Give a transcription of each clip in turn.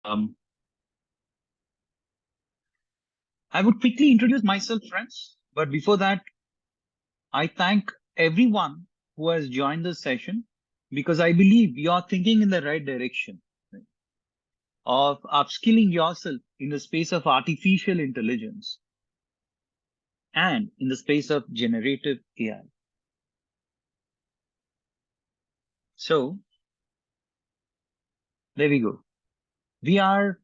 I would quickly introduce myself, friends. But before that, I thank everyone who has joined this session because I believe you are thinking in the right direction, right, of upskilling yourself in the space of artificial intelligence and in the space of generative AI. So there we go. We are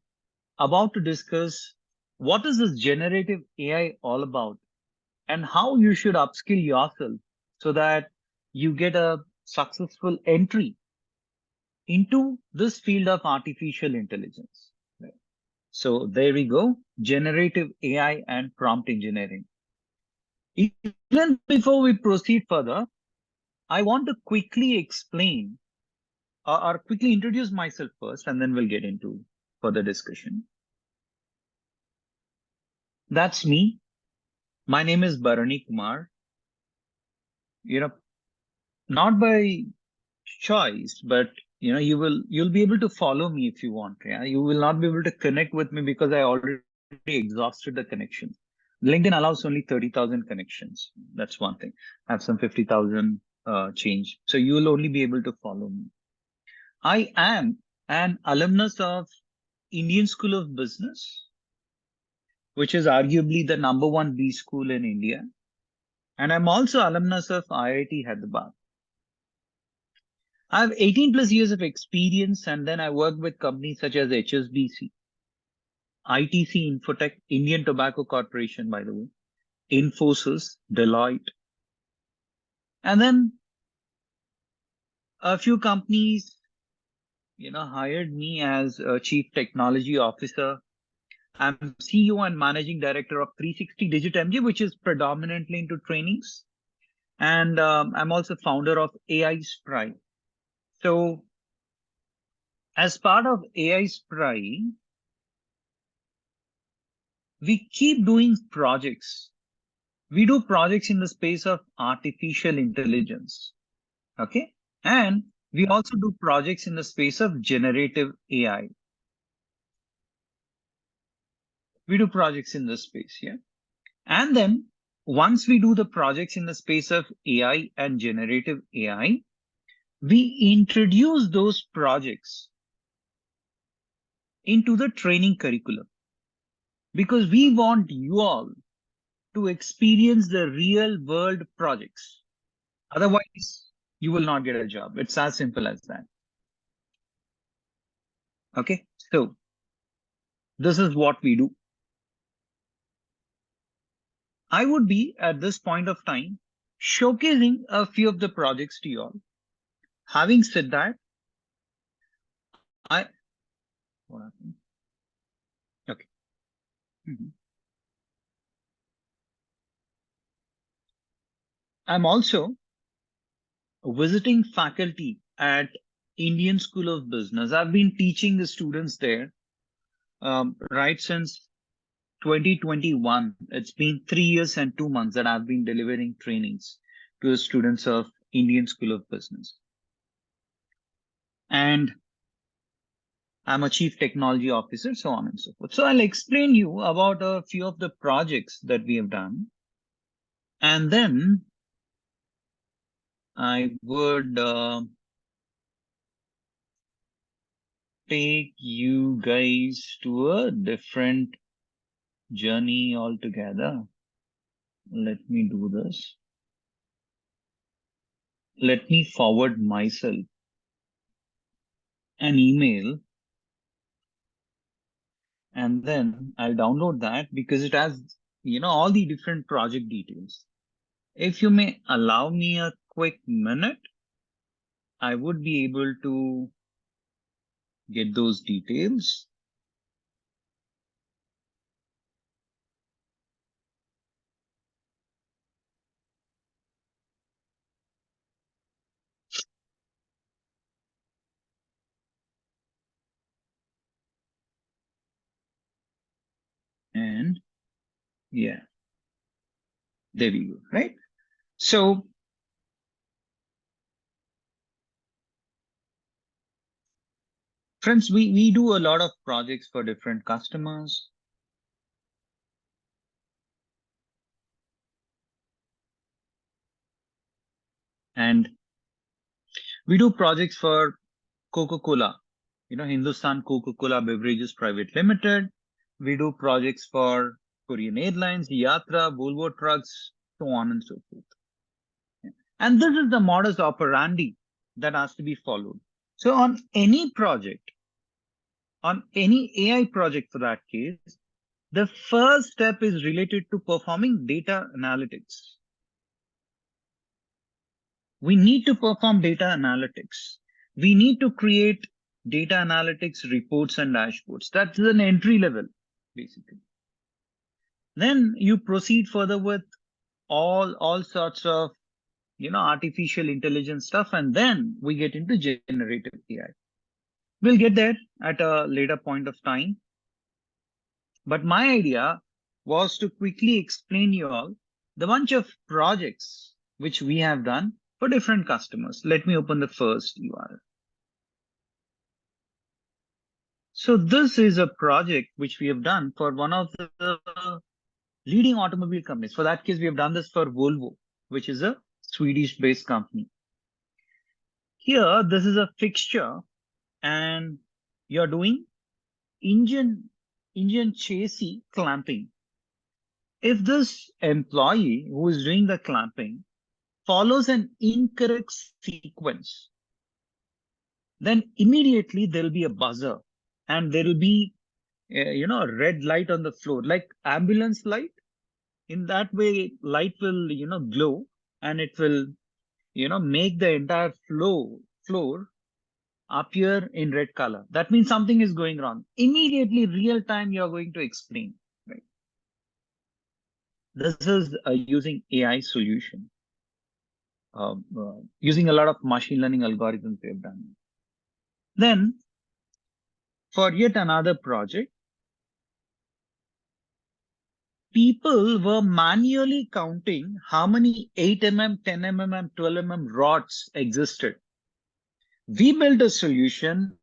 about to discuss what is this generative AI all about and how you should upskill yourself so that you get a successful entry into this field of artificial intelligence. Right. So there we go, generative AI and prompt engineering. Even before we proceed further, I want to quickly explain or quickly introduce myself first, and then we'll get into further discussion. That's me. My name is Bharani Kumar. You know, not by choice, but you'll be able to follow me if you want. Yeah, you will not be able to connect with me because I already exhausted the connections. LinkedIn allows only 30,000 connections. That's one thing. I have some 50,000 change. So you will only be able to follow me. I am an alumnus of Indian School of Business, which is arguably the #1 B school in India. And I'm also alumnus of IIT Hyderabad. I have 18 plus years of experience, and then I worked with companies such as HSBC, ITC Infotech, Indian Tobacco Corporation, by the way, Infosys, Deloitte. And then a few companies, hired me as a chief technology officer. I'm CEO and managing director of 360DigiTMG, which is predominantly into trainings. And I'm also founder of AI Spry. So as part of AI Spry, we keep doing projects. We do projects in the space of artificial intelligence. Okay. And we also do projects in the space of generative AI. We do projects in this space. Yeah. And then once we do the projects in the space of AI and generative AI, we introduce those projects into the training curriculum because we want you all to experience the real world projects. Otherwise, you will not get a job. It's as simple as that. Okay. So this is what we do. I would be at this point of time showcasing a few of the projects to you all. Having said that, what happened? Okay. I'm also visiting faculty at Indian School of Business. I've been teaching the students there right since 2021. It's been 3 years and 2 months that I've been delivering trainings to the students of Indian School of Business. And I'm a chief technology officer, so on and so forth. So I'll explain you about a few of the projects that we have done. And then I would take you guys to a different journey altogether. Let me do this. Let me forward myself an email, and then I'll download that because it has, all the different project details. If you may allow me a quick minute, I would be able to get those details. And yeah, there we go, right? So Friends, we do a lot of projects for different customers. And we do projects for Coca-Cola, Hindustan Coca-Cola Beverages Private Limited. We do projects for Korean Airlines, Yatra, Volvo Trucks, so on and so forth. And this is the modus operandi that has to be followed. So on any project, on any AI project for that case, the first step is related to performing data analytics. We need to perform data analytics. We need to create data analytics reports and dashboards. That's an entry level, basically. Then you proceed further with all sorts of artificial intelligence stuff, and then we get into generative AI. We'll get there at a later point of time. But my idea was to quickly explain you all the bunch of projects which we have done for different customers. Let me open the first URL. So this is a project which we have done for one of the leading automobile companies. For that case, we have done this for Volvo, which is a Swedish-based company. Here, this is a fixture, and you're doing engine chassis clamping. If this employee who is doing the clamping follows an incorrect sequence, then immediately there will be a buzzer and there will be a red light on the floor, like ambulance light. In that way, light will glow, and it will make the entire floor appear in red color. That means something is going wrong. Immediately, real time, you are going to explain. Right? This is using AI solution, using a lot of machine learning algorithms we have done. Then, for yet another project, people were manually counting how many 8 mm, 10 mm, and 12 mm rods existed. We built a solution.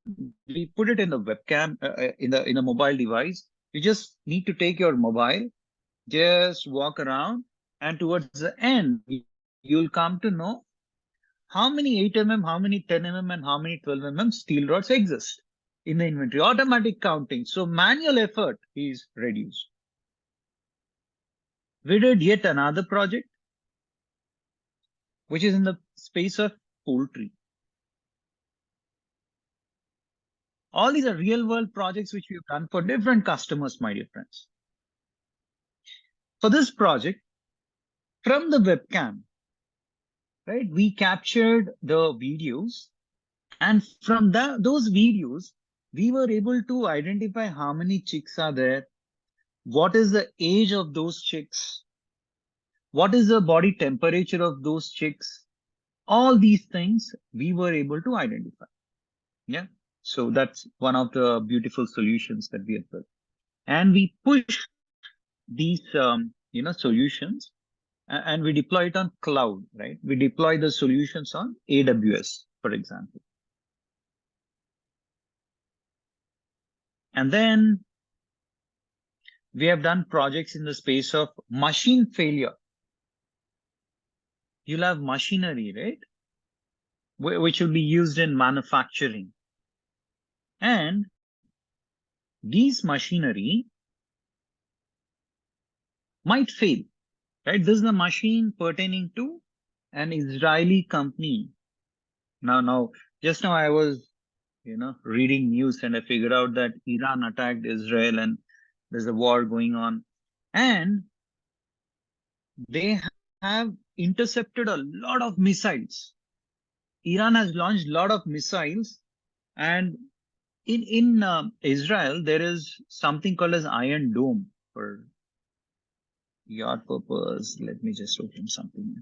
We put it in the webcam, in a mobile device. You just need to take your mobile, just walk around, and towards the end, you'll come to know how many 8 mm, how many 10 mm, and how many 12 mm steel rods exist in the inventory. Automatic counting. So manual effort is reduced. We did yet another project, which is in the space of poultry. All these are real world projects which we've done for different customers, my dear friends. For this project, from the webcam, right, we captured the videos, and from those videos, we were able to identify how many chicks are there, what is the age of those chicks, what is the body temperature of those chicks. All these things we were able to identify. Yeah. So that's one of the beautiful solutions that we have built. And we push these, solutions, and we deploy it on cloud, right? We deploy the solutions on AWS, for example. And then we have done projects in the space of machine failure. You'll have machinery, right? Which will be used in manufacturing. And these machinery might fail, right? This is a machine pertaining to an Israeli company. Just now I was, reading news, and I figured out that Iran attacked Israel and there's a war going on. And they have intercepted a lot of missiles. Iran has launched a lot of missiles, and in Israel, there is something called as Iron Dome. For your purpose, let me just open something,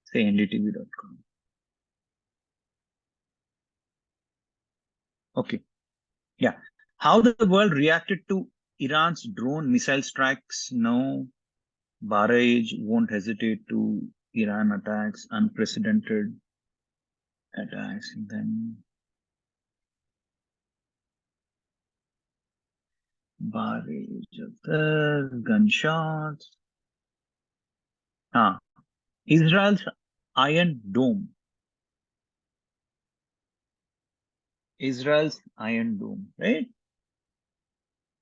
say ndtv.com. Okay. Yeah. How the world reacted to Iran's drone missile strikes? No. Bahrain won't hesitate to Iran attacks, unprecedented attacks. And then Barrage of the gunshots. Israel's Iron Dome. Israel's Iron Dome, right?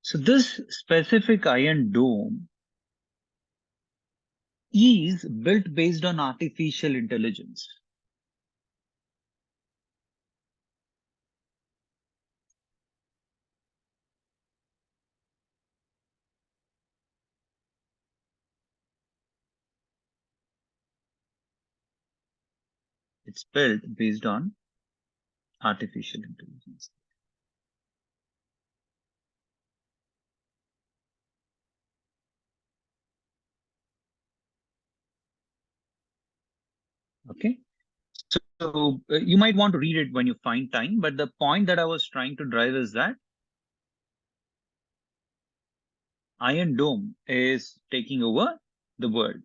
So this specific Iron Dome is built based on artificial intelligence. It's built based on artificial intelligence. Okay. So you might want to read it when you find time, but the point that I was trying to drive is that Iron Dome is taking over the world.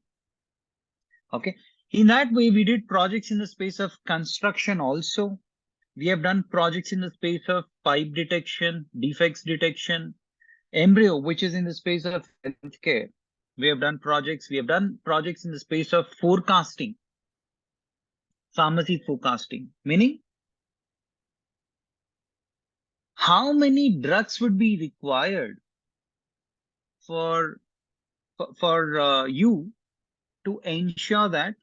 Okay. In that way, we did projects in the space of construction also. We have done projects in the space of pipe detection, defects detection, embryo, which is in the space of healthcare. We have done projects in the space of forecasting, pharmacy forecasting, meaning how many drugs would be required for you to ensure that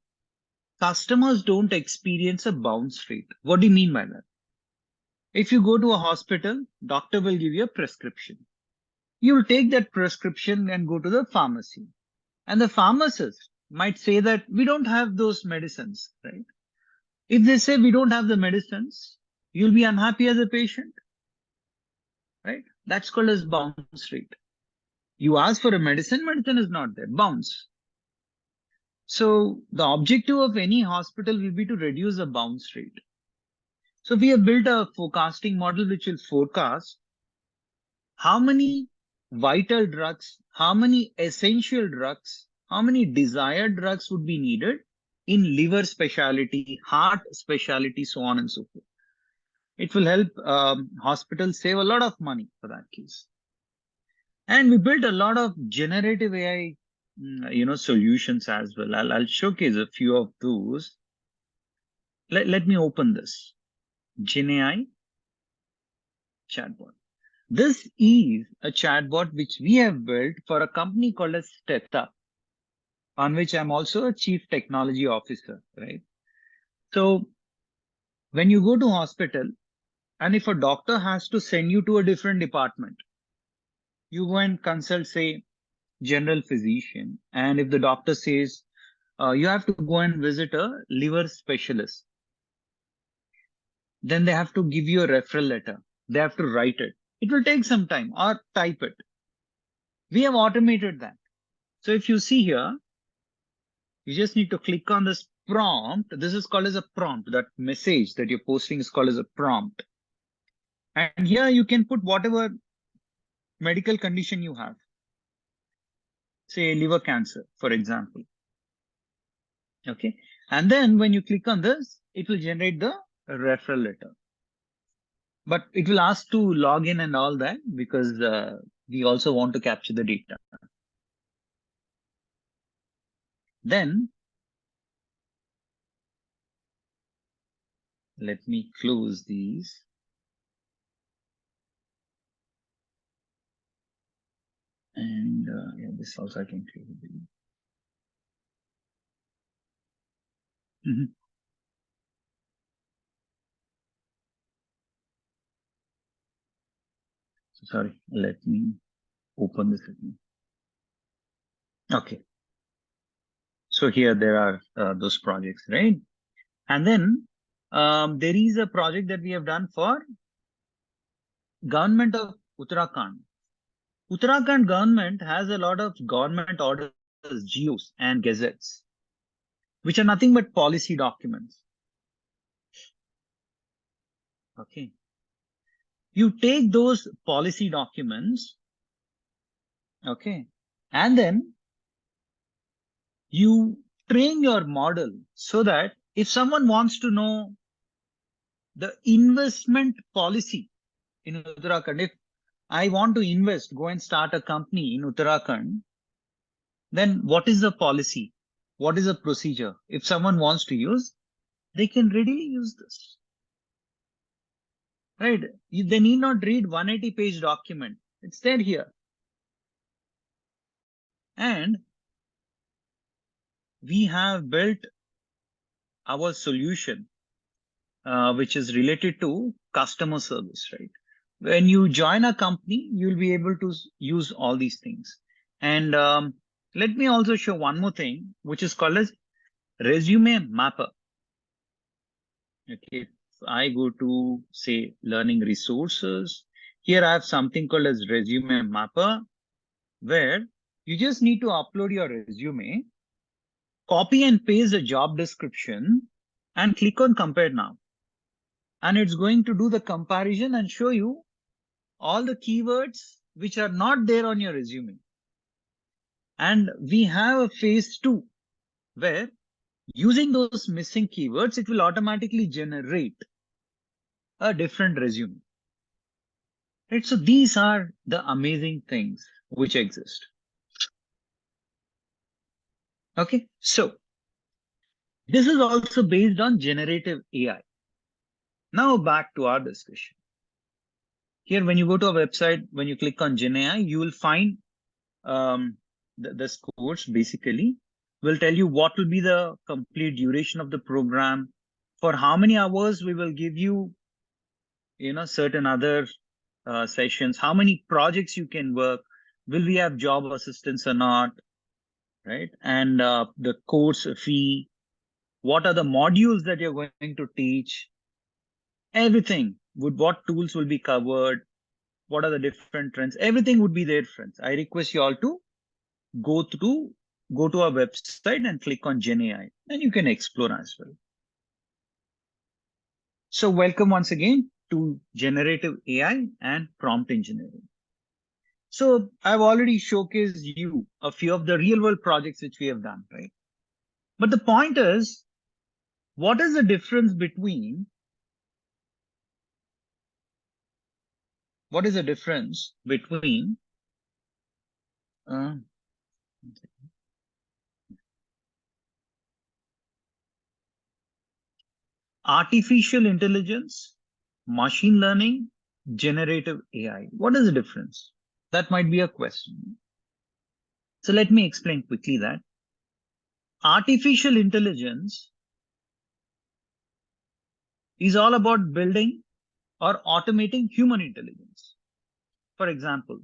customers don't experience a bounce rate. What do you mean by that? If you go to a hospital, doctor will give you a prescription. You will take that prescription and go to the pharmacy. And the pharmacist might say that we don't have those medicines, right? If they say we don't have the medicines, you'll be unhappy as a patient, right? That's called as bounce rate. You ask for a medicine is not there, bounce. So the objective of any hospital will be to reduce the bounce rate. So we have built a forecasting model which will forecast how many vital drugs, how many essential drugs, how many desired drugs would be needed in liver specialty, heart specialty, so on and so forth. It will help hospitals save a lot of money for that case. And we built a lot of generative AI, solutions as well. I'll showcase a few of those. Let me open this GenAI chatbot. This is a chatbot which we have built for a company called as Steta, on which I'm also a chief technology officer, right? So when you go to hospital, and if a doctor has to send you to a different department, you go and consult, say, general physician. And if the doctor says, you have to go and visit a liver specialist, then they have to give you a referral letter. They have to write it. It will take some time or type it. We have automated that. So if you see here, you just need to click on this prompt. This is called as a prompt. That message that you're posting is called as a prompt. And here you can put whatever medical condition you have. Say liver cancer, for example. Okay. And then when you click on this, it will generate the referral letter. But it will ask to log in and all that because we also want to capture the data. Then let me close these. And yeah, this also I can close. So sorry, let me open this again. Okay. So here there are those projects, right? And then there is a project that we have done for government of Uttarakhand. Uttarakhand government has a lot of government orders, GOs and gazettes, which are nothing but policy documents. Okay. You take those policy documents, okay, and then you train your model so that if someone wants to know the investment policy in Uttarakhand, if I want to invest, go and start a company in Uttarakhand, then what is the policy? What is the procedure? If someone wants to use, they can readily use this, right? They need not read 180-page document. It's there here. And we have built our solution, which is related to customer service, right? When you join a company, you'll be able to use all these things. And let me also show one more thing, which is called as resume mapper. Okay, if I go to say learning resources, here I have something called as resume mapper, where you just need to upload your resume, copy and paste the job description, and click on compare now. And it's going to do the comparison and show you all the keywords which are not there on your resume. And we have a phase 2 where using those missing keywords, it will automatically generate a different resume. Right? So these are the amazing things which exist. Okay, so this is also based on generative AI. Now back to our discussion. Here, when you go to our website, when you click on GenAI, you will find this course basically will tell you what will be the complete duration of the program, for how many hours we will give you, certain other sessions, how many projects you can work, will we have job assistance or not, right? And the course fee, what are the modules that you're going to teach, everything, what tools will be covered, what are the different trends, everything would be there, friends. I request you all to go to our website and click on GenAI, and you can explore as well. So welcome once again to generative AI and prompt engineering. So I've already showcased you a few of the real world projects which we have done, right? But the point is, what is the difference between uh, artificial intelligence, machine learning, generative AI? What is the difference? That might be a question. So let me explain quickly that artificial intelligence is all about building or automating human intelligence. For example,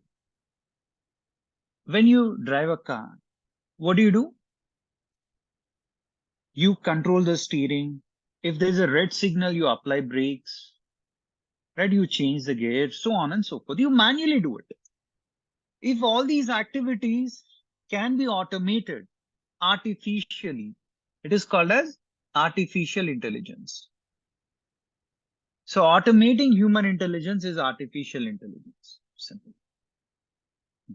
when you drive a car, what do? You control the steering. If there's a red signal, you apply brakes, right? You change the gear, so on and so forth. You manually do it. If all these activities can be automated artificially, it is called as artificial intelligence. So automating human intelligence is artificial intelligence. Simple.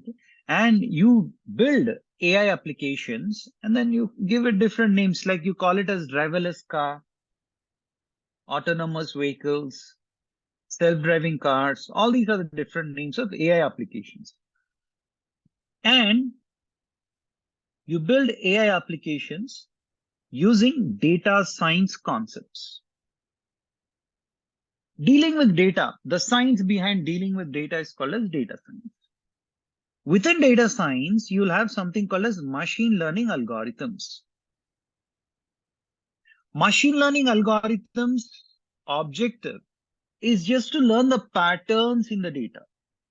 Okay. And you build AI applications and then you give it different names, like you call it as driverless car, autonomous vehicles, self-driving cars. All these are the different names of AI applications. And you build AI applications using data science concepts. Dealing with data, the science behind dealing with data is called as data science. Within data science, you'll have something called as machine learning algorithms. Machine learning algorithms' objective is just to learn the patterns in the data,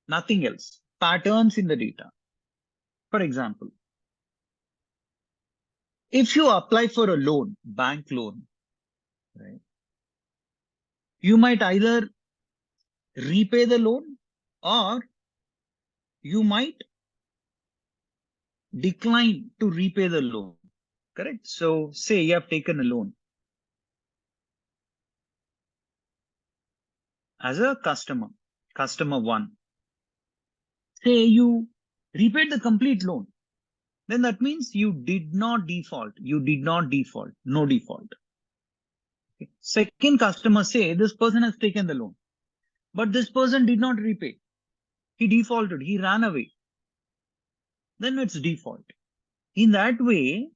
nothing else. Patterns in the data. For example, if you apply for a loan, bank loan, right, you might either repay the loan or you might decline to repay the loan. Correct? So say you have taken a loan as a customer one. Say you repaid the complete loan, then that means you did not default. No default. Okay. Second customer, say this person has taken the loan, but this person did not repay. He defaulted, he ran away. Then it's default. In that way,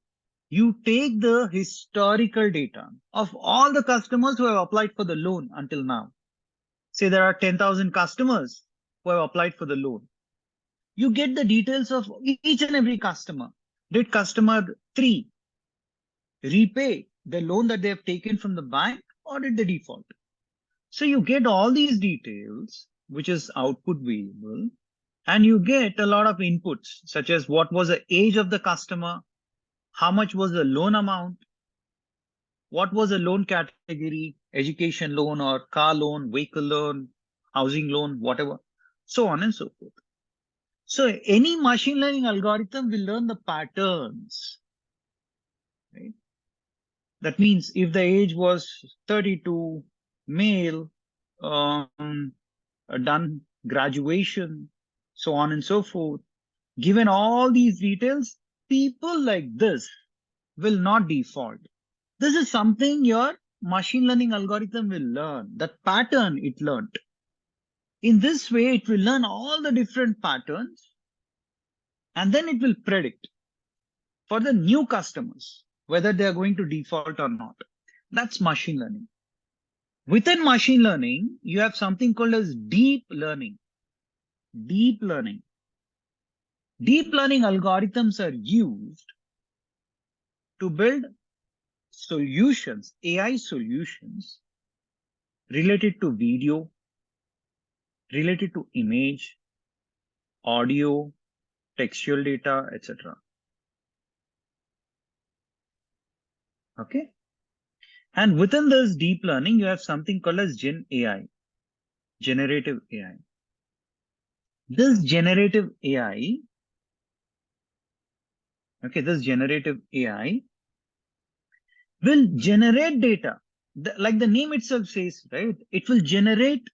you take the historical data of all the customers who have applied for the loan until now. Say there are 10,000 customers who have applied for the loan. You get the details of each and every customer. Did customer 3 repay the loan that they have taken from the bank, or did they default? So you get all these details, which is output variable, and you get a lot of inputs, such as what was the age of the customer, how much was the loan amount, what was the loan category, education loan or car loan, vehicle loan, housing loan, whatever, so on and so forth. So any machine learning algorithm will learn the patterns, right? That means if the age was 32, male, done graduation, so on and so forth, given all these details, people like this will not default. This is something your machine learning algorithm will learn, that pattern it learned. In this way, it will learn all the different patterns, and then it will predict for the new customers whether they are going to default or not. That's machine learning. Within machine learning, you have something called as deep learning. Deep learning. Deep learning algorithms are used to build solutions, AI solutions related to video, related to image, audio, textual data, etc. Okay. And within this deep learning, you have something called as GenAI, generative AI. This generative AI, this generative AI will generate data. Like the name itself says, right? It will generate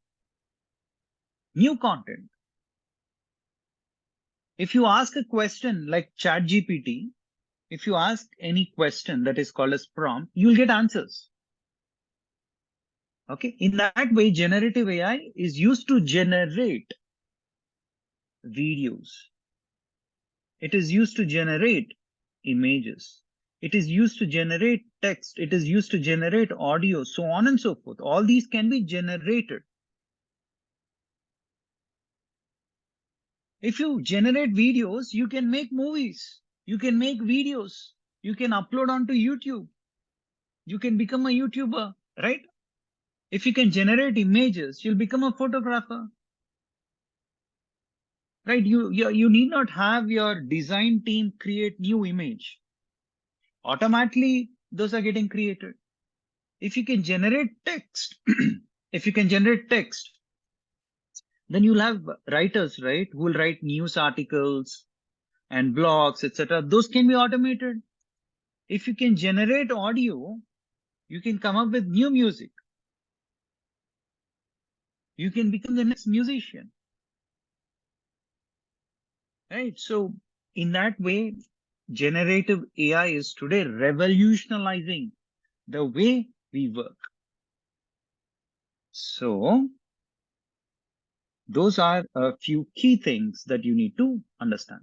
new content. If you ask a question like ChatGPT, if you ask any question that is called as prompt, you'll get answers. Okay. In that way, generative AI is used to generate videos. It is used to generate images. It is used to generate text. It is used to generate audio, so on and so forth. All these can be generated. If you generate videos, you can make movies. You can make videos. You can upload onto YouTube. You can become a YouTuber, right? If you can generate images, you'll become a photographer. Right? You need not have your design team create new image. Automatically, those are getting created. If you can generate text, if you can generate text, then you'll have writers, right, who will write news articles and blogs, etc. Those can be automated. If you can generate audio, you can come up with new music. You can become the next musician, right? So in that way, generative AI is today revolutionizing the way we work. So those are a few key things that you need to understand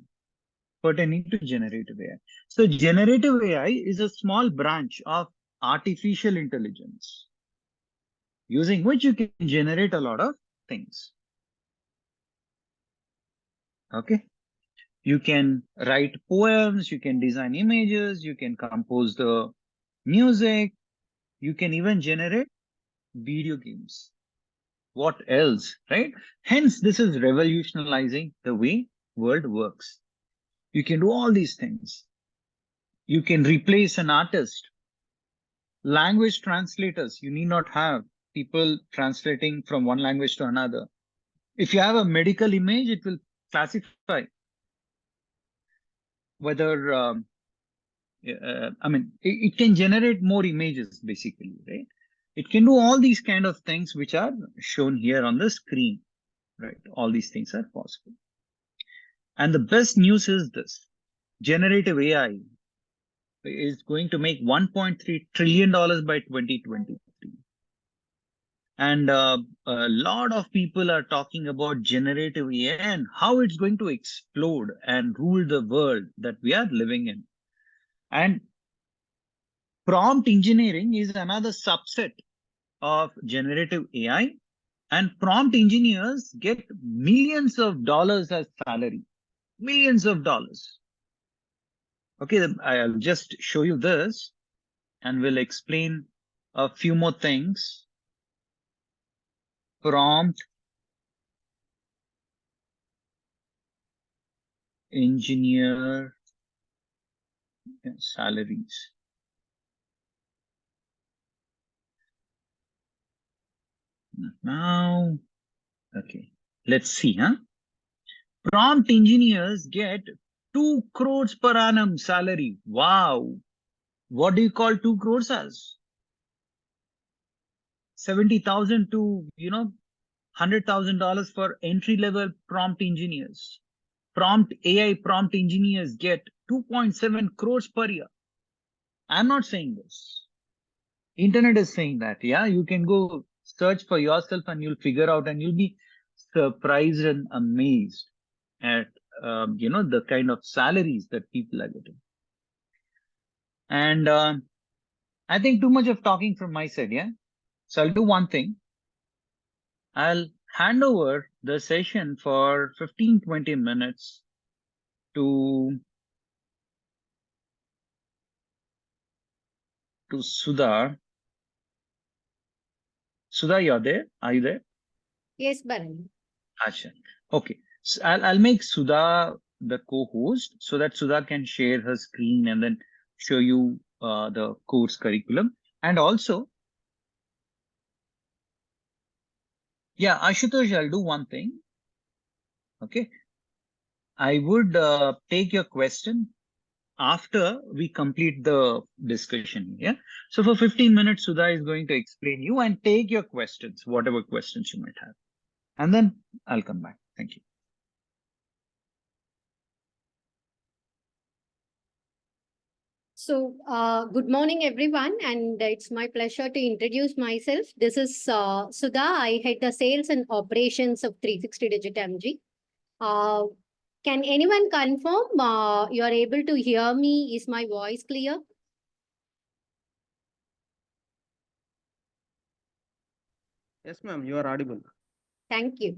pertaining to generative AI. So generative AI is a small branch of artificial intelligence, using which you can generate a lot of things. Okay. You can write poems, you can design images, you can compose the music, you can even generate video games. What else, right? Hence, this is revolutionizing the way world works. You can do all these things. You can replace an artist. Language translators, you need not have people translating from one language to another. If you have a medical image, it will classify whether, it can generate more images, basically, right? It can do all these kind of things which are shown here on the screen, right? All these things are possible. And the best news is this: generative AI is going to make $1.3 trillion by 2023. And a lot of people are talking about generative AI and how it's going to explode and rule the world that we are living in. And prompt engineering is another subset of generative AI. And prompt engineers get millions of dollars as salary, millions of dollars. Okay, I'll just show you this and we'll explain a few more things. Prompt engineer salaries. Now, okay, let's see, huh? Prompt engineers get 2 crores per annum salary. Wow. What do you call 2 crores as? 70,000 to, $100,000 for entry-level prompt engineers. AI prompt engineers get 2.7 crores per year. I'm not saying this. Internet is saying that. Yeah, you can go search for yourself and you'll figure out and you'll be surprised and amazed at the kind of salaries that people are getting. And I think too much of talking from my side. Yeah, so I'll do one thing. I'll hand over the session for 15-20 minutes to Sudha. Sudha, you're there? Are you there? Yes, Bharani. Asha. Okay. So I'll make Sudha the co-host so that Sudha can share her screen and then show you the course curriculum. And also, yeah, Ashutosh, I'll do one thing. Okay. I would take your question after we complete the discussion. Yeah. So for 15 minutes, Sudha is going to explain you and take your questions, whatever questions you might have. And then I'll come back. Thank you. So, good morning, everyone, and it's my pleasure to introduce myself. This is Sudha. I head the sales and operations of 360DigiTMG. Can anyone confirm you are able to hear me? Is my voice clear? Yes, ma'am, you are audible. Thank you.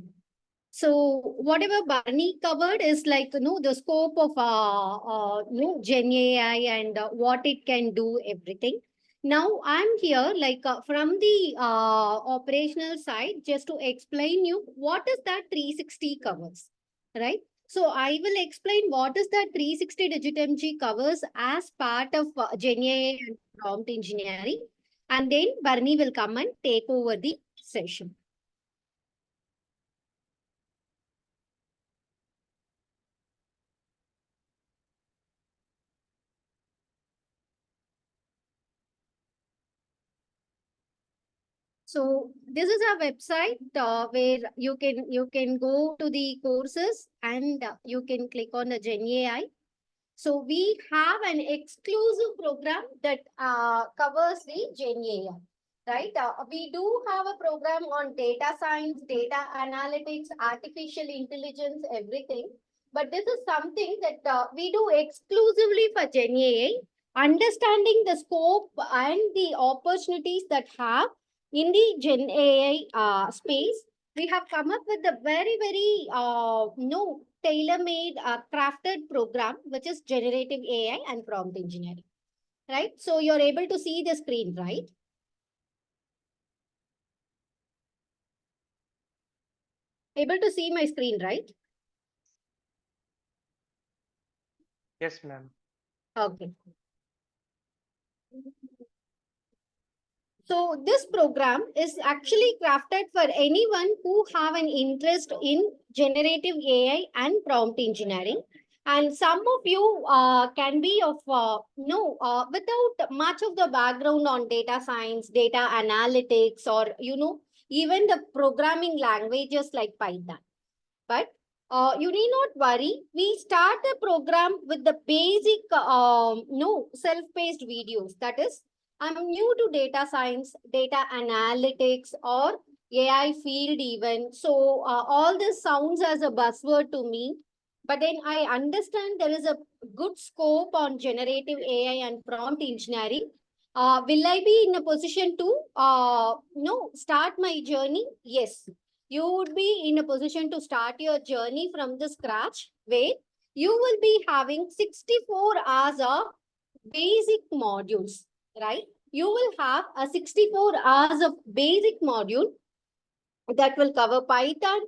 So whatever Barney covered is like, the scope of Gen AI and what it can do, everything. Now I'm here like from the operational side just to explain you what is that 360 covers, right? So I will explain what is that 360 DigiTMG covers as part of Gen AI and prompt engineering, and then Barney will come and take over the session. So this is a website where you can go to the courses and you can click on the Gen AI. So we have an exclusive program that covers the Gen AI, right? We do have a program on data science, data analytics, artificial intelligence, everything. But this is something that we do exclusively for Gen AI, understanding the scope and the opportunities that have in the Gen AI space. We have come up with a very, very tailor-made crafted program, which is generative AI and prompt engineering, right? So you're able to see the screen, right? Able to see my screen, right? Yes, ma'am. Okay. So this program is actually crafted for anyone who have an interest in generative AI and prompt engineering. And some of you can be of, without much of the background on data science, data analytics, or, even the programming languages like Python. But you need not worry. We start the program with the basic, self-paced videos. That is, I'm new to data science, data analytics, or AI field even. So all this sounds as a buzzword to me. But then I understand there is a good scope on generative AI and prompt engineering. Will I be in a position to start my journey? Yes. You would be in a position to start your journey from the scratch, where you will be having 64 hours of basic modules, right? You will have a 64 hours of basic module that will cover Python,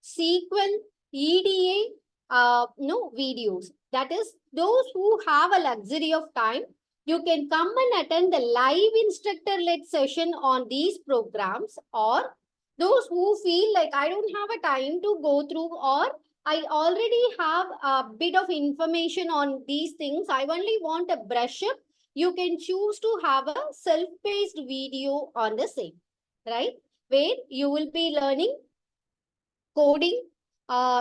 SQL, EDA, videos. That is, those who have a luxury of time, you can come and attend the live instructor-led session on these programs, or those who feel like I don't have a time to go through, or I already have a bit of information on these things, I only want a brush up, you can choose to have a self-paced video on the same, right? Where you will be learning coding,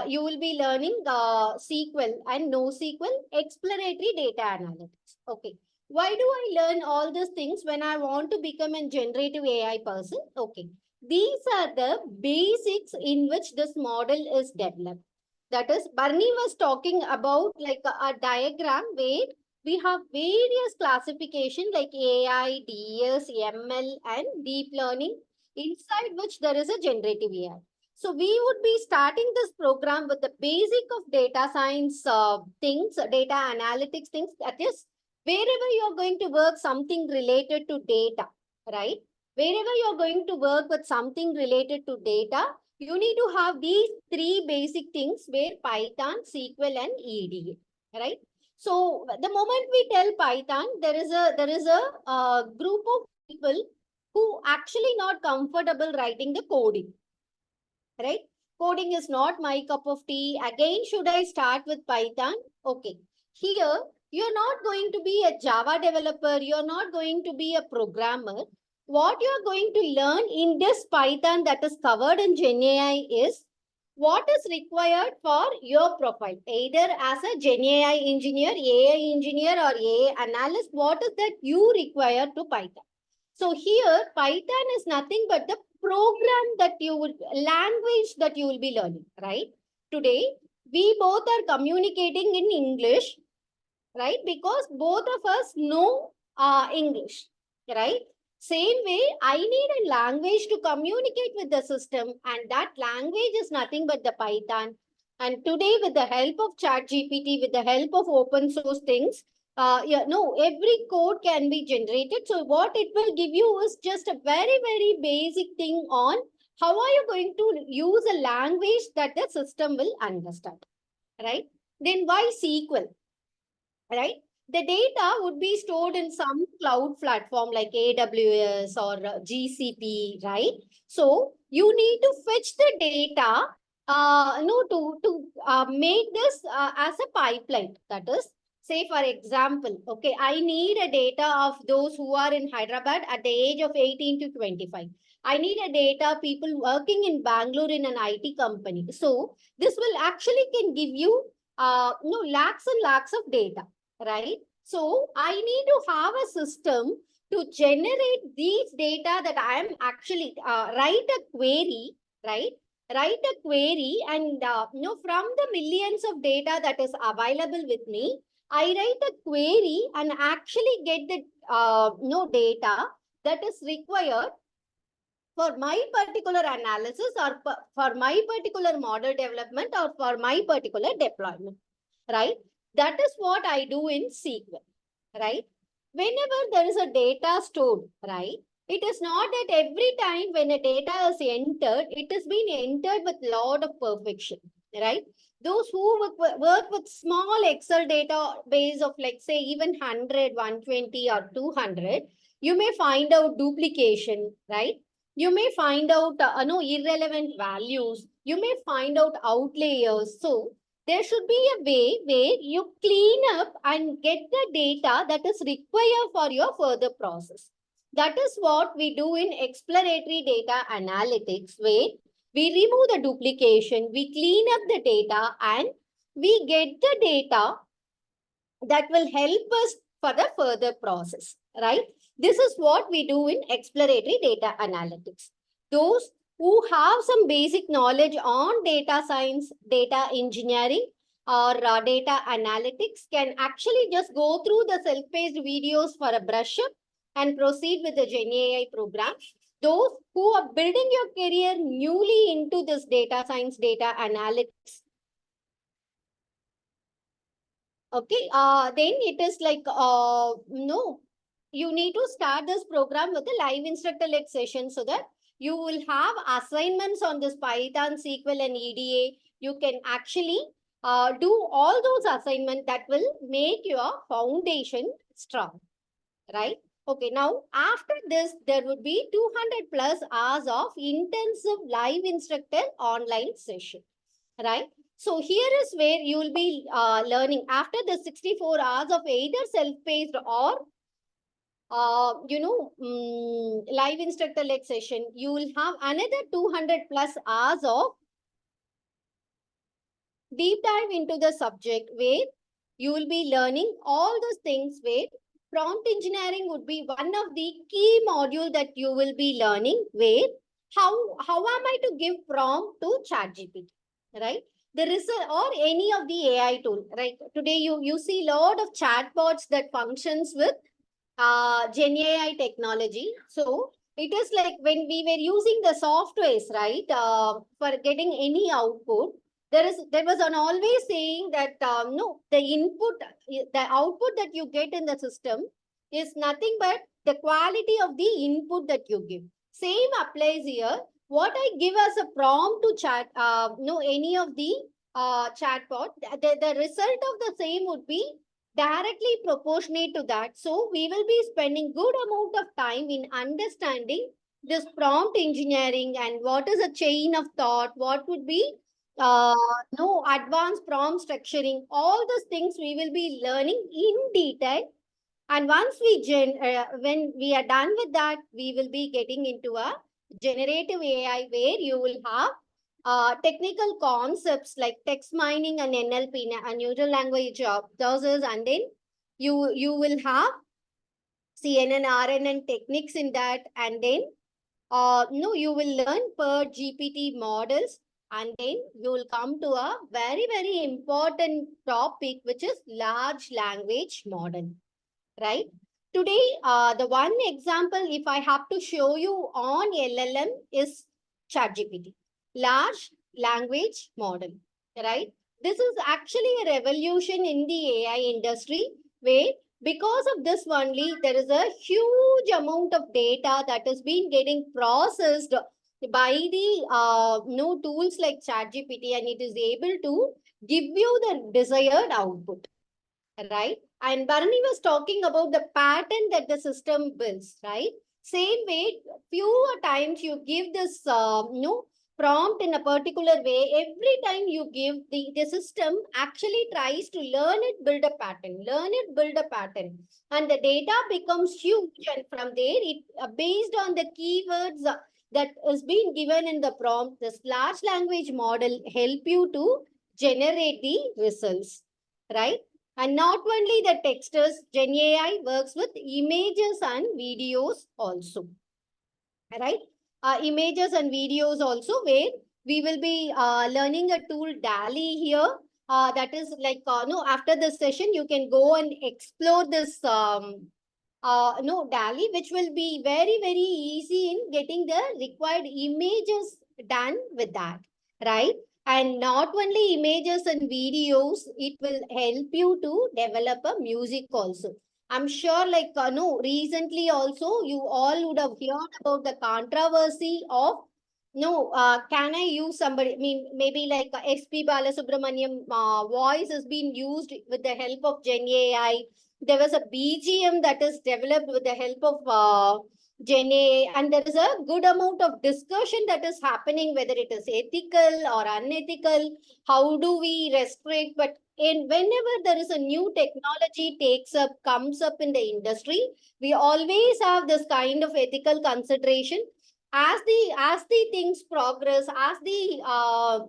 you will be learning SQL and NoSQL, exploratory data analytics. Okay. Why do I learn all these things when I want to become a generative AI person? Okay. These are the basics in which this model is developed. That is, Barney was talking about like a diagram where we have various classification like AI, DS, ML, and deep learning, inside which there is a generative AI. So we would be starting this program with the basic of data science things, data analytics things. That is, wherever you're going to work something related to data, right? Wherever you're going to work with something related to data, you need to have these three basic things where Python, SQL, and EDA, right? So the moment we tell Python, there is a group of people who actually not comfortable writing the coding, right? Coding is not my cup of tea. Again, should I start with Python? Okay. Here, you're not going to be a Java developer. You're not going to be a programmer. What you're going to learn in this Python that is covered in GenAI is what is required for your profile, either as a GenAI engineer, AI engineer, or AI analyst. What is that you require to Python? So here, Python is nothing but the program that you will, language that you will be learning, right? Today, we both are communicating in English, right? Because both of us know English, right? Same way, I need a language to communicate with the system, and that language is nothing but the Python. And today, with the help of ChatGPT, with the help of open source things, every code can be generated. So what it will give you is just a very, very basic thing on how are you going to use a language that the system will understand, right? Then why SQL? Right? The data would be stored in some cloud platform like AWS or GCP, right? So you need to fetch the data, to make this as a pipeline. That is, say for example, okay, I need a data of those who are in Hyderabad at the age of 18 to 25. I need a data people working in Bangalore in an IT company. So this will actually can give you lakhs and lakhs of data, right? So I need to have a system to generate these data that I am actually write a query, right? Write a query, and from the millions of data that is available with me, I write a query and actually get the data that is required for my particular analysis, or for my particular model development, or for my particular deployment, right? That is what I do in SQL, right? Whenever there is a data stored, right? It is not that every time when a data is entered, it is being entered with lot of perfection, right? Those who work with small Excel database of, like, say, even 100, 120, or 200, you may find out duplication, right? You may find out irrelevant values. You may find out outliers. So there should be a way where you clean up and get the data that is required for your further process. That is what we do in exploratory data analytics, where we remove the duplication, we clean up the data, and we get the data that will help us for the further process, right? This is what we do in exploratory data analytics. Those who have some basic knowledge on data science, data engineering, or data analytics can actually just go through the self-paced videos for a brush up and proceed with the GenAI program. Those who are building your career newly into this data science, data analytics, okay, then it is like, no, you need to start this program with a live instructor-led session so that you will have assignments on this Python, SQL, and EDA. You can actually do all those assignments that will make your foundation strong, right? Okay, now after this, there would be 200 plus hours of intensive live instructor online session, right? So here is where you will be learning after the 64 hours of either self-paced or live instructor-led session. You will have another 200 plus hours of deep dive into the subject where you will be learning all those things where prompt engineering would be one of the key module that you will be learning where how am I to give prompt to ChatGPT, right? There is or any of the AI tool, right? Today you see a lot of chatbots that functions with GenAI technology. So it is like when we were using the softwares, right, for getting any output, there was an always saying that no, the output that you get in the system is nothing but the quality of the input that you give. Same applies here. What I give as a prompt to chat, no, any of the chatbot, the result of the same would be directly proportionate to that. So we will be spending good amount of time in understanding this prompt engineering and what is a chain of thought, what would be no advanced prompt structuring, all those things we will be learning in detail. And once when we are done with that, we will be getting into a generative AI where you will have technical concepts like text mining and NLP, and neural language processors, and then you will have CNN, RNN techniques in that, and then no, you will learn per GPT models, and then you will come to a very important topic, which is large language model, right? Today, the one example, if I have to show you on LLM is ChatGPT, large language model, right? This is actually a revolution in the AI industry where because of this only, there is a huge amount of data that is being getting processed by the new tools like ChatGPT, and it is able to give you the desired output, right? And Bharani was talking about the pattern that the system builds, right? Same way, fewer times you give this, prompt in a particular way, every time you give the system actually tries to learn it, build a pattern, learn it, build a pattern. And the data becomes huge. And from there, it based on the keywords that is being given in the prompt, this large language model help you to generate the results, right? And not only the texters, GenAI works with images and videos also, right? Images and videos also, where we will be learning a tool DALI here. That is like, no, after this session, you can go and explore this no, DALI, which will be very easy in getting the required images done with that, right? And not only images and videos, it will help you to develop a music also. I'm sure like, no, recently also you all would have heard about the controversy of, no, can I use somebody, I mean, maybe like SP Balasubramaniam voice has been used with the help of GenAI. There was a BGM that is developed with the help of GenAI, and there is a good amount of discussion that is happening, whether it is ethical or unethical. How do we restrict? But whenever there is a new technology comes up in the industry, we always have this kind of ethical consideration. As the things progress, as the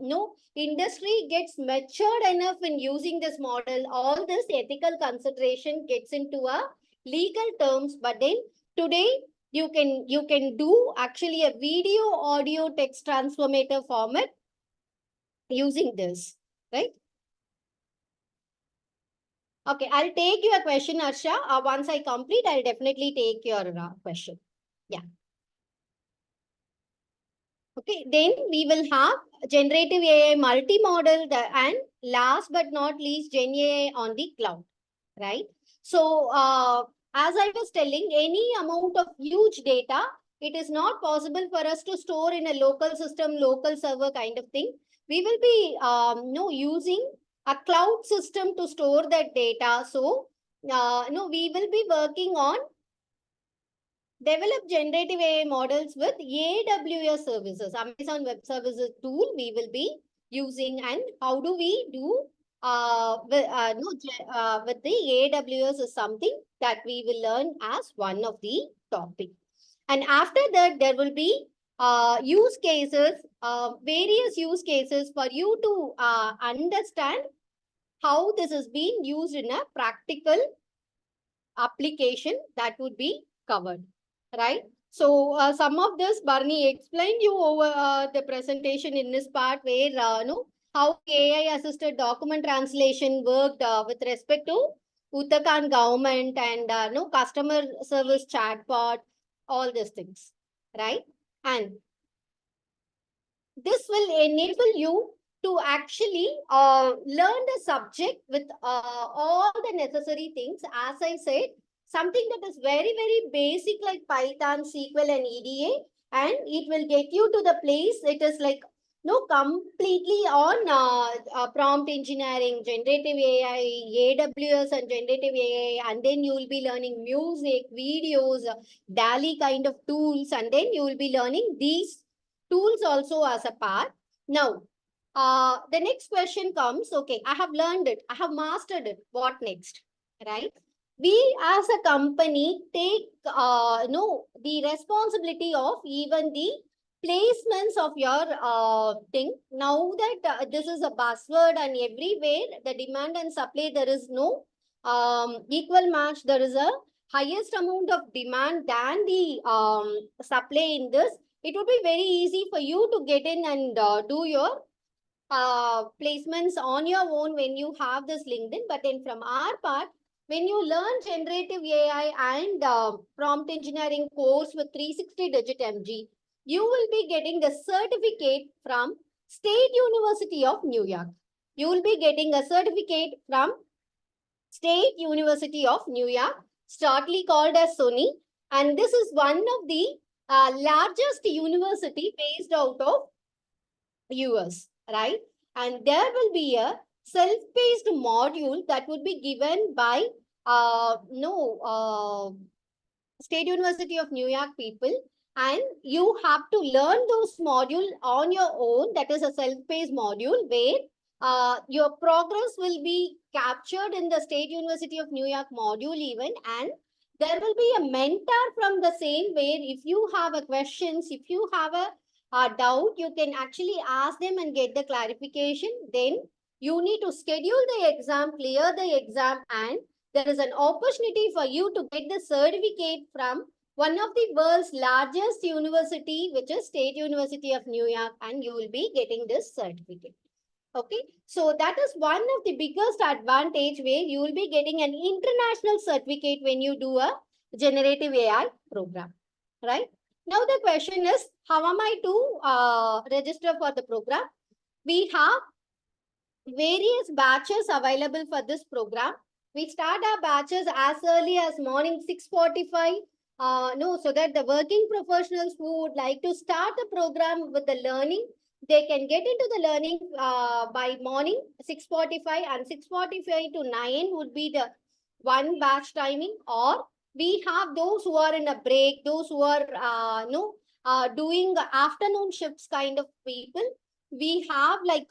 no industry gets matured enough in using this model, all this ethical consideration gets into a legal terms. But then today you can do actually a video audio text transformator format using this, right? Okay, I'll take your question, Arsha. Once I complete, I'll definitely take your question. Yeah. Okay, then we will have generative AI multimodal and last but not least, Gen AI on the cloud, right? So, as I was telling, any amount of huge data, it is not possible for us to store in a local system, local server kind of thing. We will be using a cloud system to store that data. So, we will be working on develop generative AI models with AWS services, Amazon Web Services tool we will be using. And how do we do with the AWS is something that we will learn as one of the topic. And after that, there will be use cases, various use cases for you to understand how this is being used in a practical application that would be covered, right? So some of this Barney explained you over the presentation in this part where how AI assisted document translation worked with respect to Uttarakhand government and customer service chatbot, all these things, right? And this will enable you to actually learn the subject with all the necessary things. As I said, something that is very, very basic like Python, SQL and EDA, and it will get you to the place. It is like completely on prompt engineering, generative AI, AWS and generative AI, and then you will be learning music, videos, DALI kind of tools, and then you will be learning these tools also as a part. Now, the next question comes, okay, I have learned it, I have mastered it. What next, right? We as a company take the responsibility of even the placements of your thing. Now that this is a buzzword and everywhere the demand and supply, there is no equal match. There is a highest amount of demand than the supply in this. It would be very easy for you to get in and do your placements on your own when you have this LinkedIn. But then from our part, when you learn generative AI and prompt engineering course with 360DigiTMG, you will be getting the certificate from State University of New York. You will be getting a certificate from State University of New York, shortly called as SUNY. And this is one of the largest university based out of US, right? And there will be a self-paced module that would be given by State University of New York people, and you have to learn those module on your own. That is a self-paced module where your progress will be captured in the State University of New York module even, and there will be a mentor from the same where if you have a questions, if you have a doubt, you can actually ask them and get the clarification. Then you need to schedule the exam, clear the exam, and there is an opportunity for you to get the certificate from one of the world's largest university, which is State University of New York, and you will be getting this certificate. Okay, so that is one of the biggest advantage where you will be getting an international certificate when you do a generative AI program, right? Now the question is, how am I to register for the program? We have various batches available for this program. We start our batches as early as morning 6:45. So that the working professionals who would like to start the program with the learning, they can get into the learning by morning 6:45, and 6:45 to 9 would be the one batch timing. Or we have those who are in a break, those who are doing afternoon shifts kind of people. We have like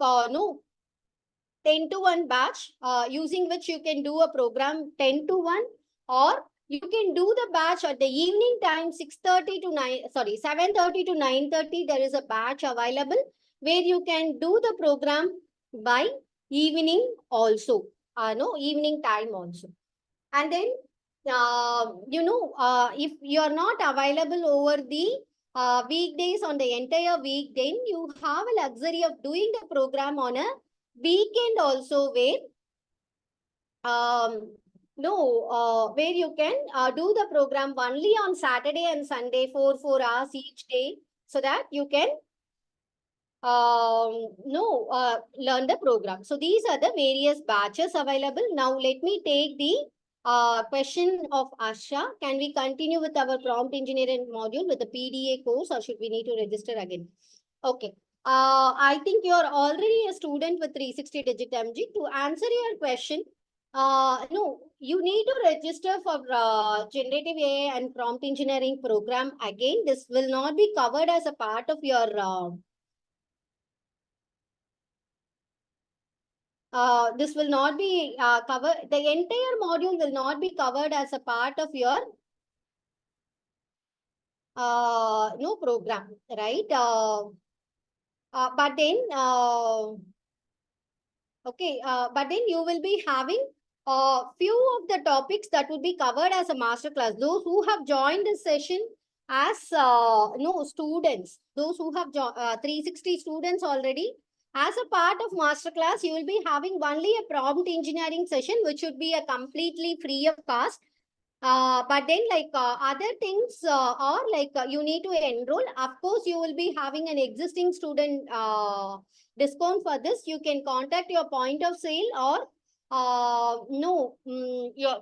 10 to 1 batch using which you can do a program 10 to 1, or you can do the batch at the evening time 6:30 to 7:30 to 9:30. There is a batch available where you can do the program by evening also, evening time also. And then if you're not available over the weekdays on the entire week, then you have a luxury of doing the program on a weekend also, where where you can do the program only on Saturday and Sunday for 4 hours each day, so that you can learn the program. So these are the various batches available. Now let me take the question of Asha. Can we continue with our prompt engineering module with the PDA course, or should we need to register again? Okay. I think you're already a student with 360DigiTMG. To answer your question, no, you need to register for generative AI and prompt engineering program again. This will not be covered as a part of your this will not be covered. The entire module will not be covered as a part of your no program, right? But then but then you will be having few of the topics that will be covered as a master class. Those who have joined this session as no students, those who have 360 students already, as a part of master class, you will be having only a prompt engineering session, which should be a completely free of cost. But then other things are you need to enroll. Of course, you will be having an existing student discount for this. You can contact your point of sale, or your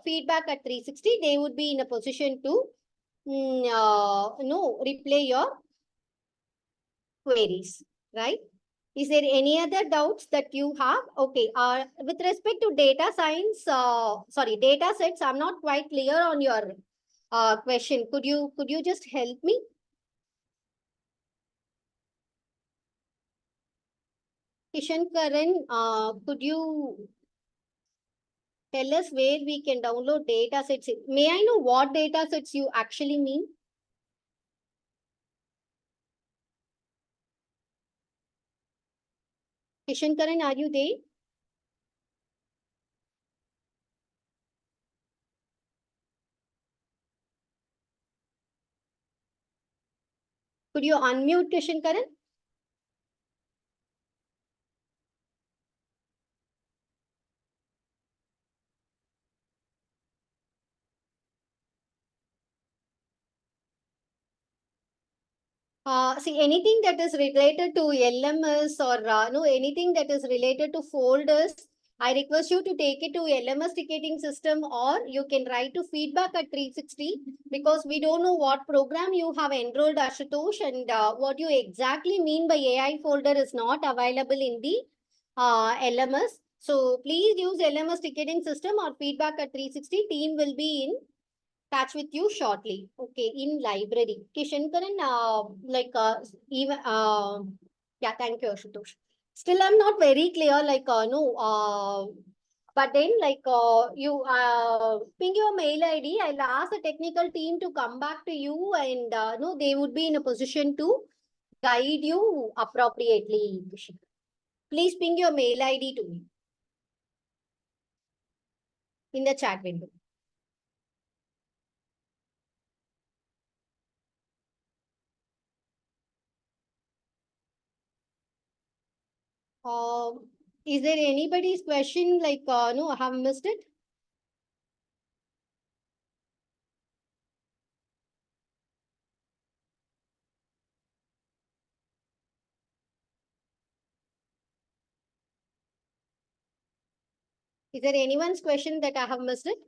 feedback at 360. They would be in a position to replay your queries, right? Is there any other doubts that you have? Okay. With respect to data science, data sets, I'm not quite clear on your question. Could you just help me? Kishan Karan, could you tell us where we can download data sets? May I know what data sets you actually mean? Kishan Karan, are you there? Could you unmute Kishan Karan? See, anything that is related to LMS, or no, anything that is related to folders, I request you to take it to LMS ticketing system, or you can write to feedback at 360, because we don't know what program you have enrolled, Ashutosh, and what you exactly mean by AI folder is not available in the LMS. So please use LMS ticketing system or feedback at 360. Team will be in touch with you shortly. Okay, in library. Okay, Shankaran, even yeah, thank you, Ashutosh. Still, I'm not very clear. No, but then you ping your mail ID. I'll ask the technical team to come back to you, and no, they would be in a position to guide you appropriately. Please ping your mail ID to me in the chat window. Is there anybody's question no, I have missed it? Is there anyone's question that I have missed it?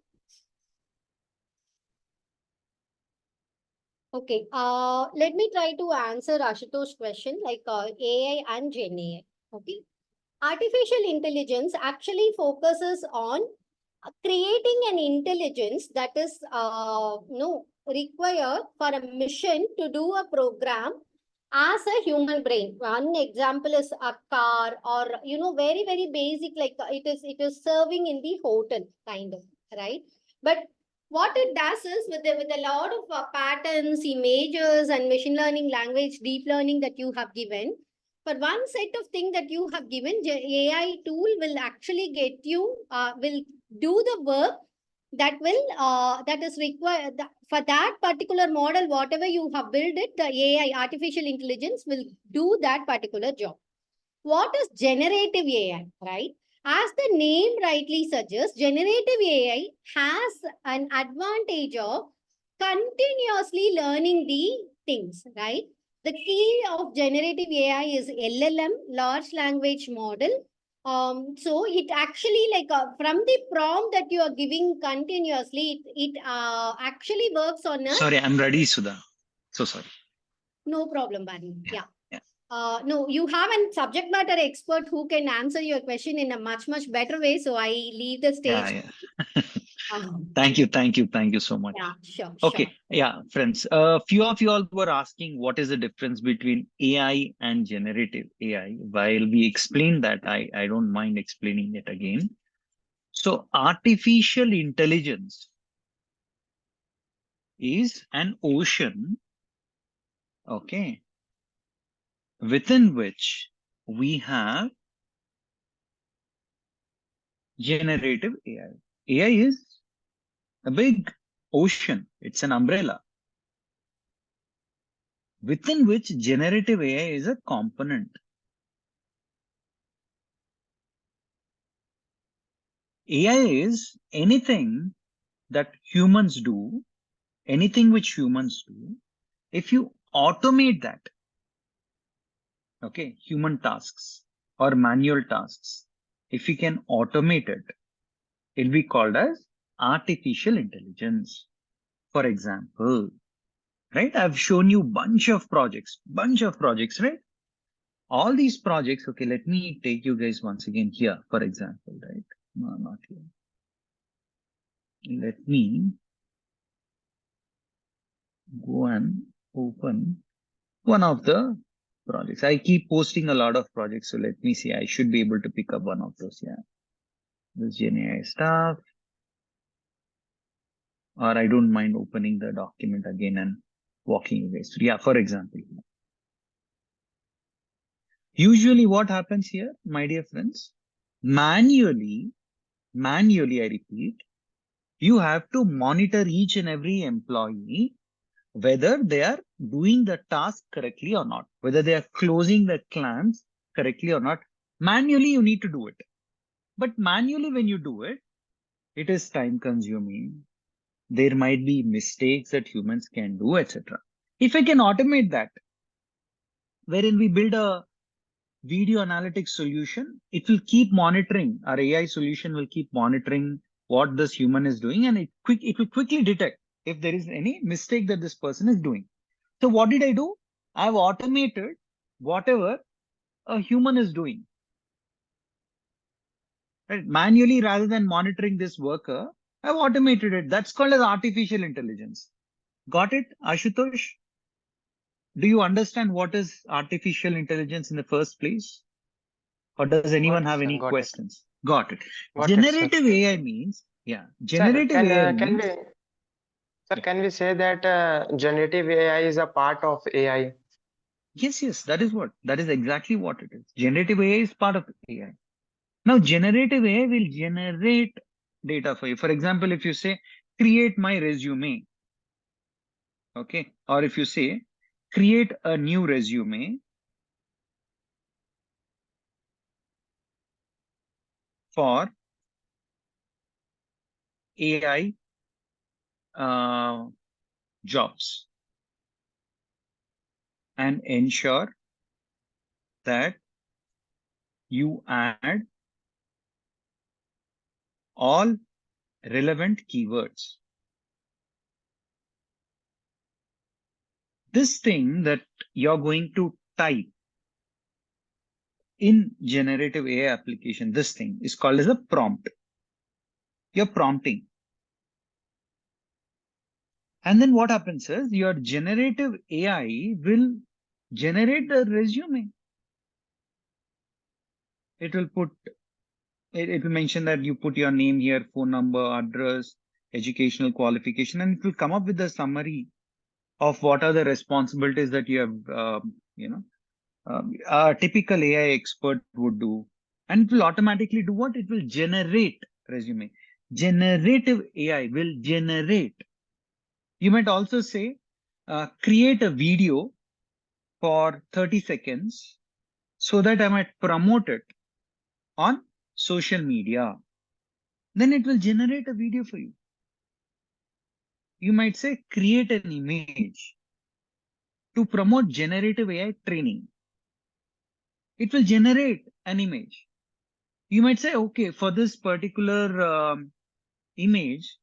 Okay. Let me try to answer Ashutosh's question, AI and GenAI. Okay. Artificial intelligence actually focuses on creating an intelligence that is no required for a mission to do a program as a human brain. One example is a car, or very very basic, it is serving in the hotel kind of, right? But what it does is, with a lot of patterns, images, and machine learning language, deep learning that you have given, for one set of thing that you have given, AI tool will actually get you will do the work that will that is required for that particular model. Whatever you have built it, the AI, artificial intelligence, will do that particular job. What is generative AI, right? As the name rightly suggests, generative AI has an advantage of continuously learning the things, right? The key of generative AI is LLM, large language model. So it actually, like, from the prompt that you are giving continuously, it actually works on a. Sorry, I'm ready, Sudha. So sorry. No problem, Barney. Yeah. No, you have a subject matter expert who can answer your question in a much, much better way. So I leave the stage. Thank you so much. Yeah, sure. Okay, yeah, friends. Few of you all were asking what is the difference between AI and generative AI. While we explain that, I don't mind explaining it again. So artificial intelligence is an ocean, okay, within which we have generative AI. AI is a big ocean. It's an umbrella within which generative AI is a component. AI is anything that humans do, anything which humans do. If you automate that, okay, human tasks or manual tasks, if you can automate it, it'll be called as artificial intelligence. For example, right? I've shown you bunch of projects, right? All these projects, okay, let me take you guys once again here, for example, right? No, not here. Let me go and open one of the projects. I keep posting a lot of projects, so let me see. I should be able to pick up one of those. Yeah, this GenAI stuff, or I don't mind opening the document again and walking you guys through. Yeah, for example, usually what happens here, my dear friends, manually, I repeat, you have to monitor each and every employee whether they are doing the task correctly or not, whether they are closing the clans correctly or not. Manually, you need to do it. But manually, when you do it, it is time consuming. There might be mistakes that humans can do, etc. If I can automate that, wherein we build a video analytics solution, it will keep monitoring. Our AI solution will keep monitoring what this human is doing, and it will quickly detect if there is any mistake that this person is doing. So what did I do? I've automated whatever a human is doing. Right? Manually, rather than monitoring this worker, I've automated it. That's called as artificial intelligence. Got it, Ashutosh? Do you understand what is artificial intelligence in the first place? Or does anyone have any questions? Got it. Generative AI means, yeah, generative AI means. Can we say that generative AI is a part of AI? Yes, that is exactly what it is. Generative AI is part of AI. Now, generative AI will generate data for you. For example, if you say, create my resume, okay, or if you say, create a new resume for AI jobs and ensure that you add all relevant keywords. This thing that you're going to type in generative AI application, this thing is called as a prompt. You're prompting. And then what happens is your generative AI will generate the resume. It will mention that you put your name here, phone number, address, educational qualification, and it will come up with a summary of what are the responsibilities that you have, a typical AI expert would do. And it will automatically do what? It will generate resume. Generative AI will generate. You might also say, create a video for 30 seconds so that I might promote it on social media. Then it will generate a video for you. You might say, create an image to promote generative AI training. It will generate an image. You might say, okay, for this particular image,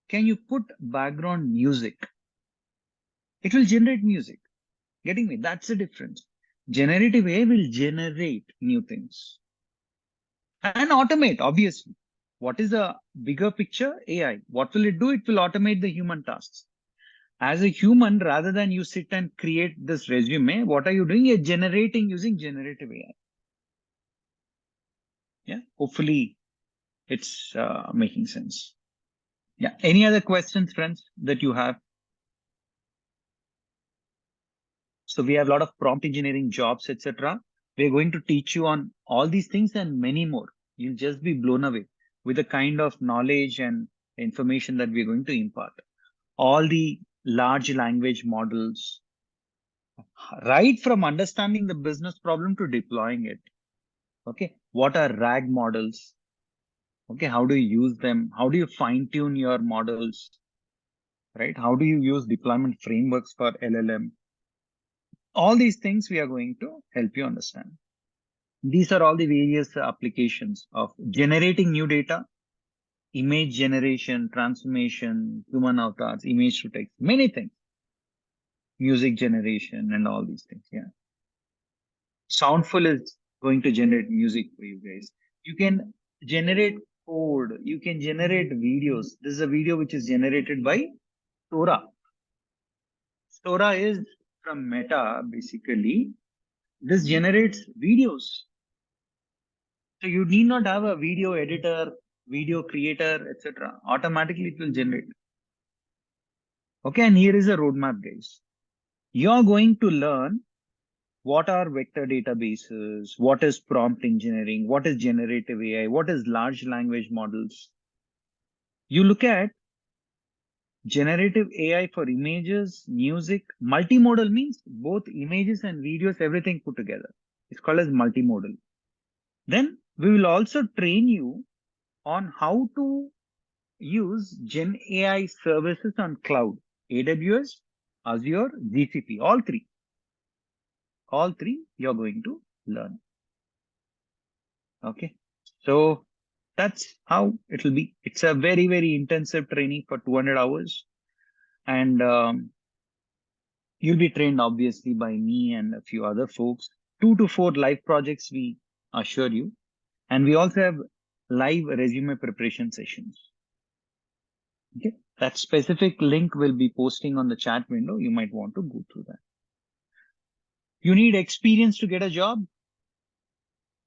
can you put background music? It will generate music. Getting me? That's the difference. Generative AI will generate new things and automate, obviously. What is the bigger picture? AI. What will it do? It will automate the human tasks. As a human, rather than you sit and create this resume, what are you doing? You're generating using generative AI. Yeah, hopefully it's making sense. Yeah. Any other questions, friends, that you have? So we have a lot of prompt engineering jobs, etc. We're going to teach you on all these things and many more. You'll just be blown away with the kind of knowledge and information that we're going to impart. All the large language models, right from understanding the business problem to deploying it. Okay. What are RAG models? Okay. How do you use them? How do you fine tune your models? Right? How do you use deployment frameworks for LLM? All these things we are going to help you understand. These are all the various applications of generating new data, image generation, transformation, human avatars, image to text, many things, music generation and all these things. Yeah. Soundful is going to generate music for you guys. You can generate code. You can generate videos. This is a video which is generated by Sora. Sora is from Meta, basically. This generates videos. So you need not have a video editor, video creator, etc. Automatically it will generate. Okay, and here is a roadmap, guys. You're going to learn what are vector databases, what is prompt engineering, what is generative AI, what is large language models. You look at generative AI for images, music. Multimodal means both images and videos, everything put together. It's called as multimodal. Then we will also train you on how to use Gen AI services on cloud, AWS, Azure, GCP, all three. All three you're going to learn. Okay. So that's how it will be. It's a very, very intensive training for 200 hours. And you'll be trained obviously by me and a few other folks. 2 to 4 live projects, we assure you. And we also have live resume preparation sessions. Okay. That specific link will be posting on the chat window. You might want to go through that. You need experience to get a job,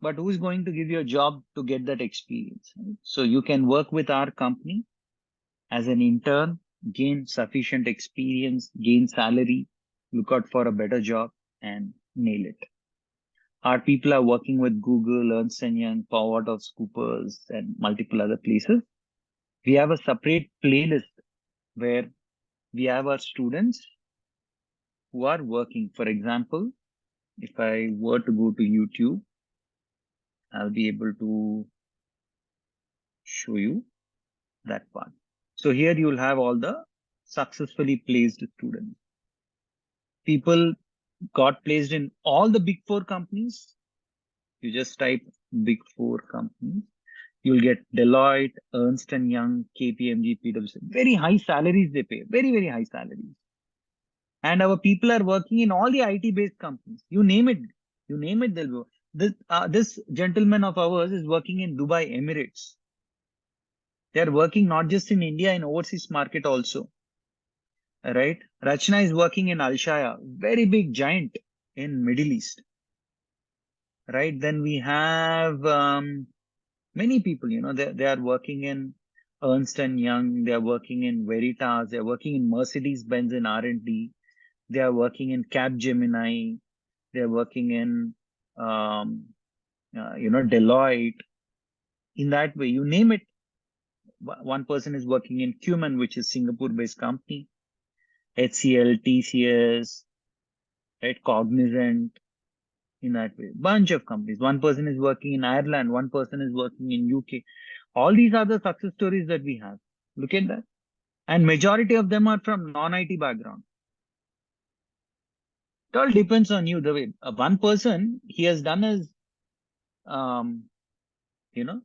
but who is going to give you a job to get that experience? Right? So you can work with our company as an intern, gain sufficient experience, gain salary, look out for a better job and nail it. Our people are working with Google, Ernst & Young, PricewaterhouseCoopers, and multiple other places. We have a separate playlist where we have our students who are working. For example, if I were to go to YouTube, I'll be able to show you that part. So here you'll have all the successfully placed students. People got placed in all the big 4 companies. You just type big 4 companies. You'll get Deloitte, Ernst & Young, KPMG, PwC. Very high salaries they pay. Very, very high salaries. And our people are working in all the IT-based companies. You name it. You name it, they'll go. This gentleman of ours is working in Dubai Emirates. They're working not just in India, in overseas market also. Right? Rachna is working in Alshaya, very big giant in Middle East. Right? Then we have many people, they are working in Ernst & Young, they are working in Veritas, they are working in Mercedes-Benz in R&D, they are working in Capgemini, they are working in, Deloitte. In that way, you name it, one person is working in Cuman, which is Singapore-based company, HCL, TCS, right, Cognizant, in that way. Bunch of companies. One person is working in Ireland, one person is working in UK. All these are the success stories that we have. Look at that. And majority of them are from non-IT background. It all depends on you. The way one person, he has done his, you know,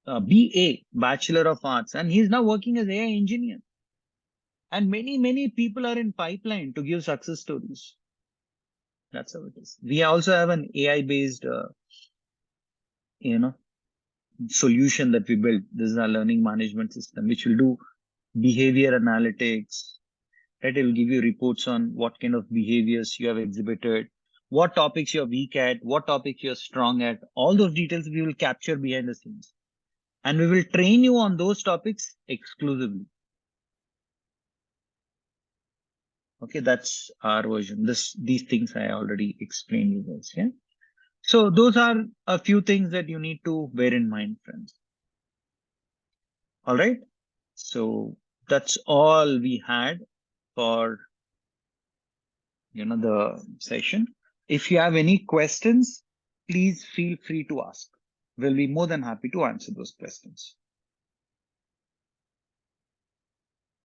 BA, Bachelor of Arts, and he's now working as AI engineer. And many people are in pipeline to give success stories. That's how it is. We also have an AI-based, solution that we built. This is our learning management system, which will do behavior analytics. Right? It will give you reports on what kind of behaviors you have exhibited, what topics you're weak at, what topics you're strong at. All those details we will capture behind the scenes. And we will train you on those topics exclusively. Okay, that's our version. These things I already explained you guys. Yeah. So those are a few things that you need to bear in mind, friends. All right. So that's all we had for the session. If you have any questions, please feel free to ask. We'll be more than happy to answer those questions.